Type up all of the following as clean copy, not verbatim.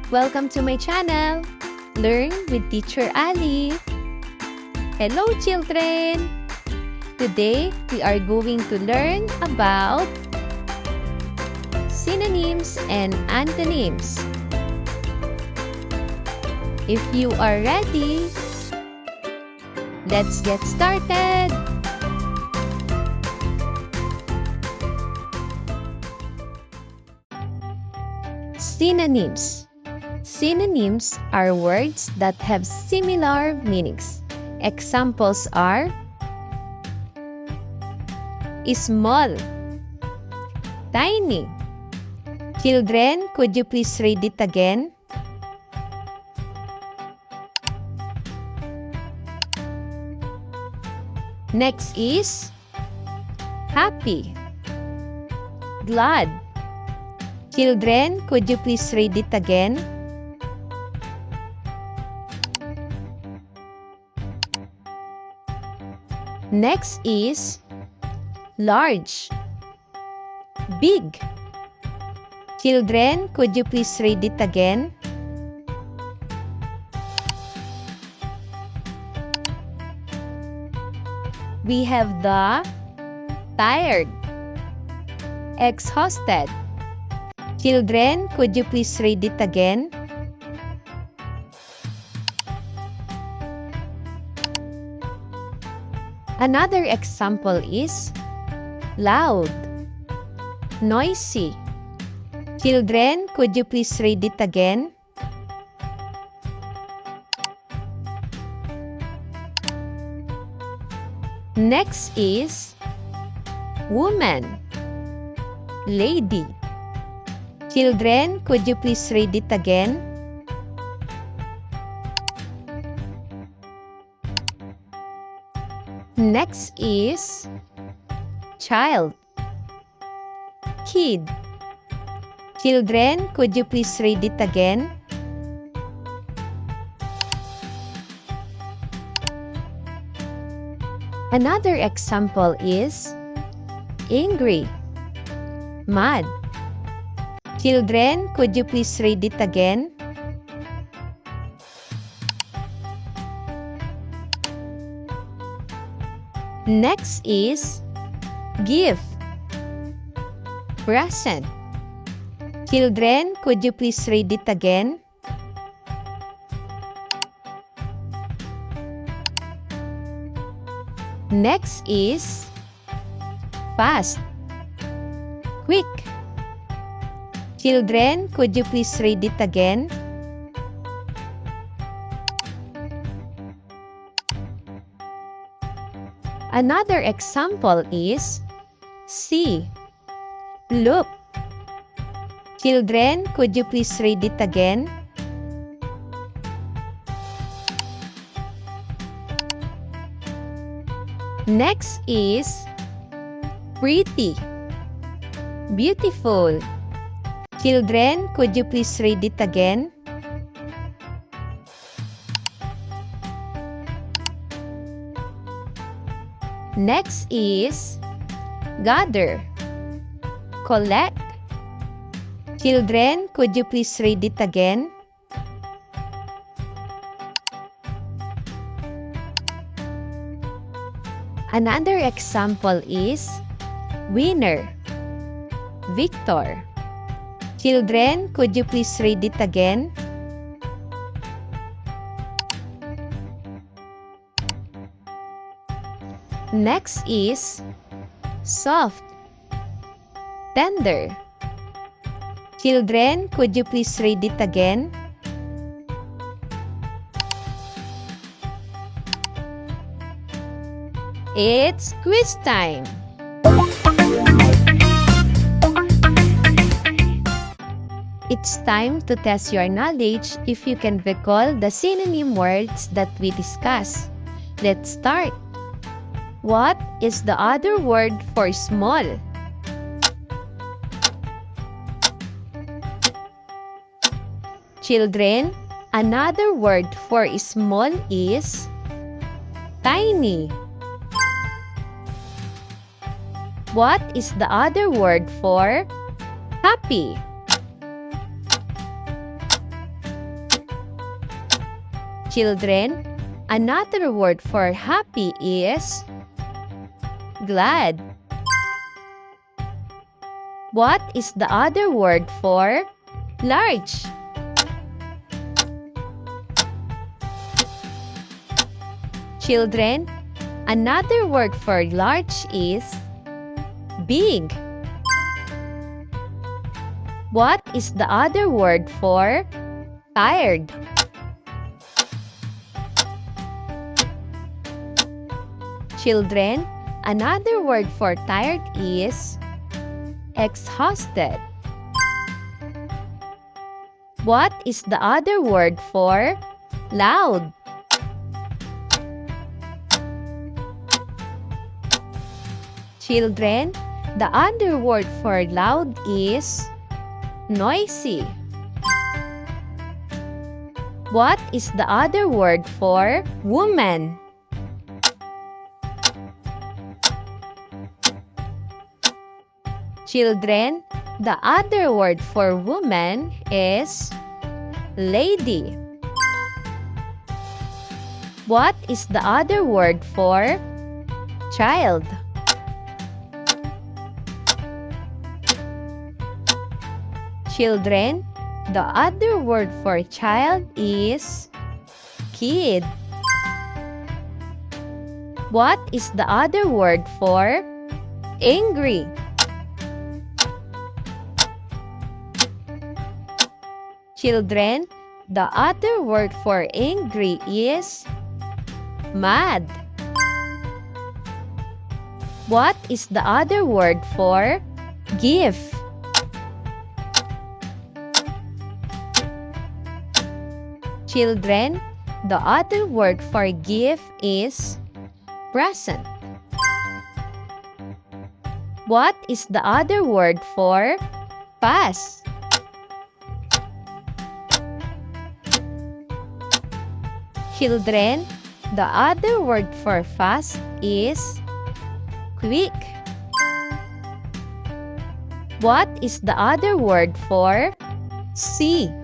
Welcome to my channel, Learn with Teacher Ali. Hello children! Today, we are going to learn about synonyms and antonyms. If you are ready, let's get started! Synonyms. Synonyms are words that have similar meanings. Examples are small, tiny. Children, could you please read it again? Next is happy, glad. Children, could you please read it again? Next is large, big. Children, could you please read it again? We have the tired, exhausted. Children, could you please read it again? Another example is loud, noisy. Children, could you please read it again? Next is woman, lady. Children, could you please read it again? Next is child, kid. Children, could you please read it again? Another example is angry, mad. Children, could you please read it again? Next is gift, present. Children, could you please read it again? Next is fast, quick. Children, could you please read it again? Another example is see, look. Children, could you please read it again? Next is pretty, beautiful. Children, could you please read it again? Next is gather, collect. Children, could you please read it again? Another example is winner, victor. Children, could you please read it again? Next is soft, tender. Children, could you please read it again? It's quiz time! It's time to test your knowledge if you can recall the synonym words that we discussed. Let's start! What is the other word for small? Children, another word for small is tiny. What is the other word for happy? Children, another word for happy is glad. What is the other word for large? Children, another word for large is big. What is the other word for tired? Children, another word for tired is exhausted. What is the other word for loud? Children, the other word for loud is noisy. What is the other word for woman? Children, the other word for woman is lady. What is the other word for child? Children, the other word for child is kid. What is the other word for angry? Children, the other word for angry is mad. What is the other word for gift? Children, the other word for gift is present. What is the other word for pass? Children, the other word for fast is quick. What is the other word for see?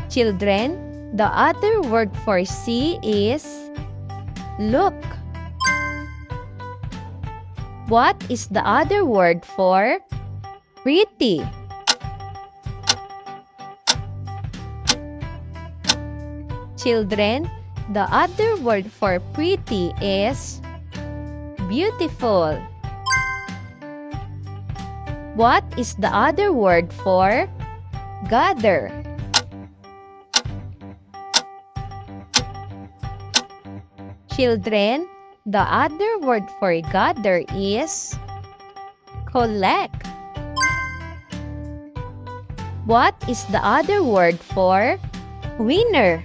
Children, the other word for see is look. What is the other word for pretty? Children, the other word for pretty is beautiful. What is the other word for gather? Children, the other word for gather is collect. What is the other word for winner?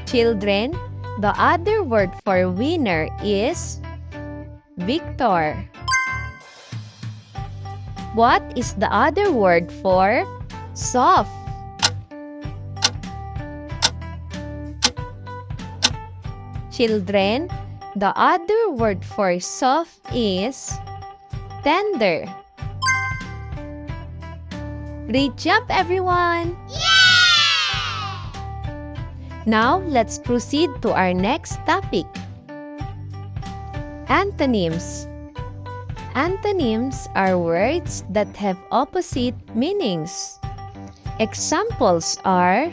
Children, the other word for winner is victor. What is the other word for soft? Children, the other word for soft is tender. Great job, everyone! Now, let's proceed to our next topic. Antonyms. Antonyms are words that have opposite meanings. Examples are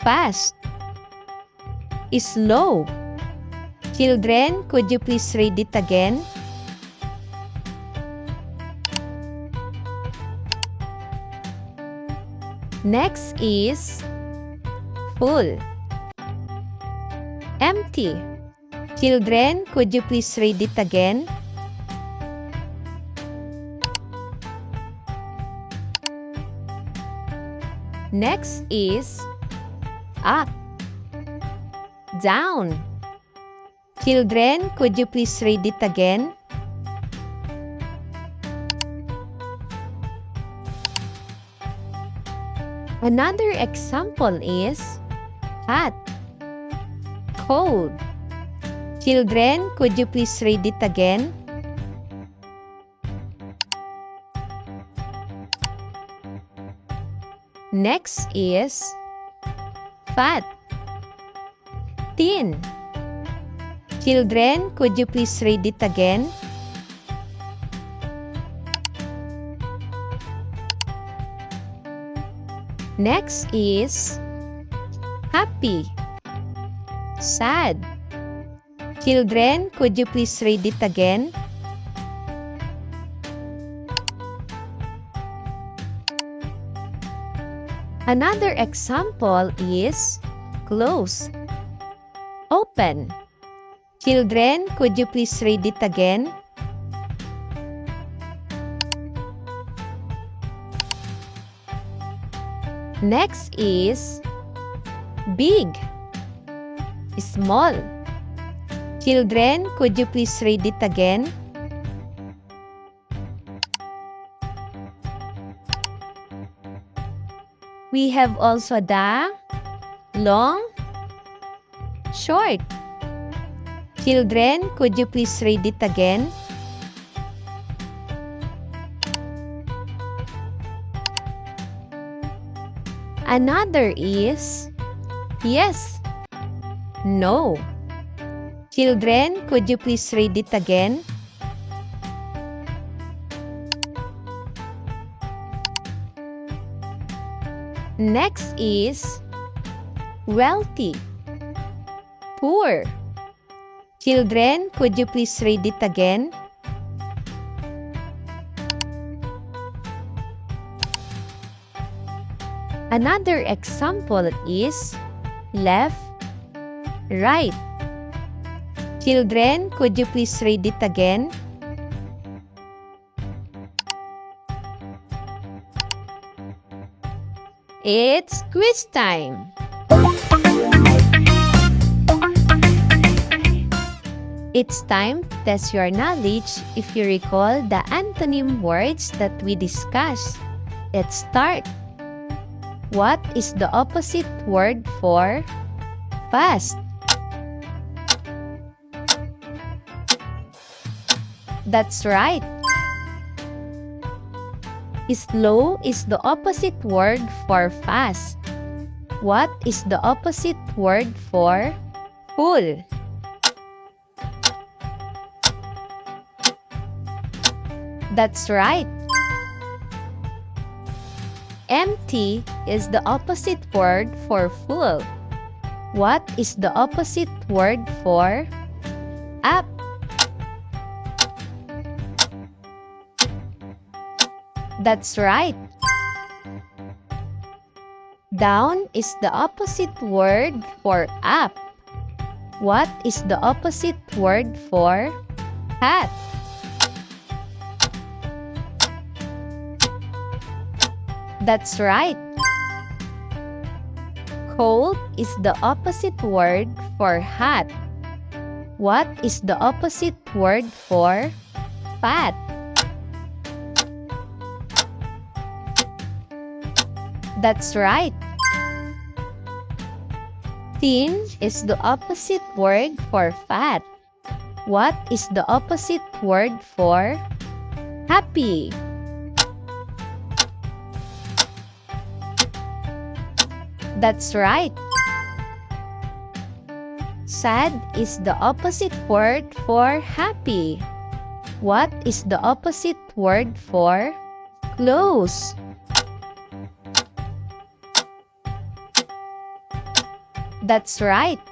fast, slow. Children, could you please read it again? Next is full, empty. Children, could you please read it again? Next is up, down. Children, could you please read it again? Another example is hot, cold. Children, could you please read it again? Next is fat, thin. Children, could you please read it again? Next is happy, sad. Children, could you please read it again? Another example is close, open. Children, could you please read it again? Next is big, small. Children, could you please read it again? We have also the long, short. Children, could you please read it again? Another is yes, no. Children, could you please read it again? Next is wealthy, poor. Children, could you please read it again? Another example is left, right. Children, could you please read it again? It's quiz time! It's time to test your knowledge if you recall the antonym words that we discussed. Let's start. What is the opposite word for fast? That's right. Slow is the opposite word for fast. What is the opposite word for full? That's right. Empty is the opposite word for full. What is the opposite word for up? That's right. Down is the opposite word for up. What is the opposite word for hat? That's right. Cold is the opposite word for hat. What is the opposite word for fat? That's right. Thin is the opposite word for fat. What is the opposite word for happy? That's right. Sad is the opposite word for happy. What is the opposite word for close? That's right.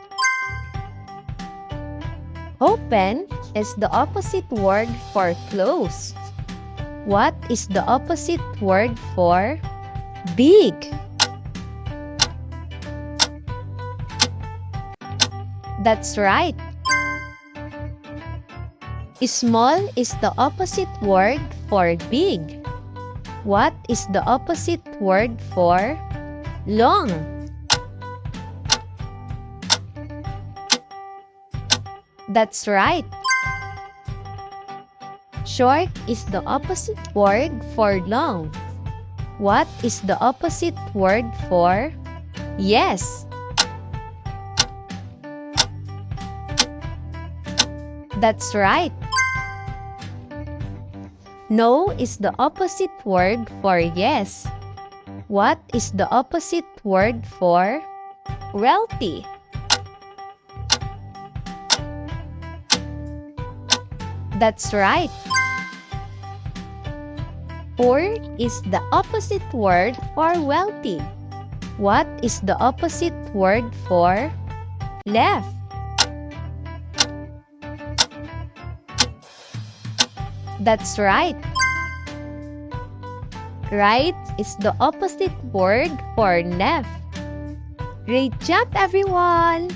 Open is the opposite word for close. What is the opposite word for big? That's right. Small is the opposite word for big. What is the opposite word for long? That's right. Short is the opposite word for long. What is the opposite word for yes? That's right. No is the opposite word for yes. What is the opposite word for wealthy? That's right. Poor is the opposite word for wealthy. What is the opposite word for left? That's right. Right is the opposite word for left. Great job, everyone!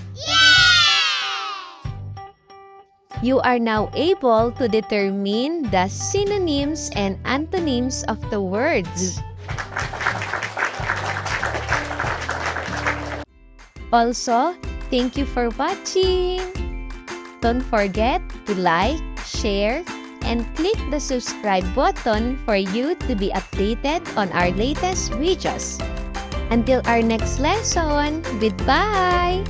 You are now able to determine the synonyms and antonyms of the words. Also, thank you for watching. Don't forget to like, share, and click the subscribe button for you to be updated on our latest videos. Until our next lesson, goodbye!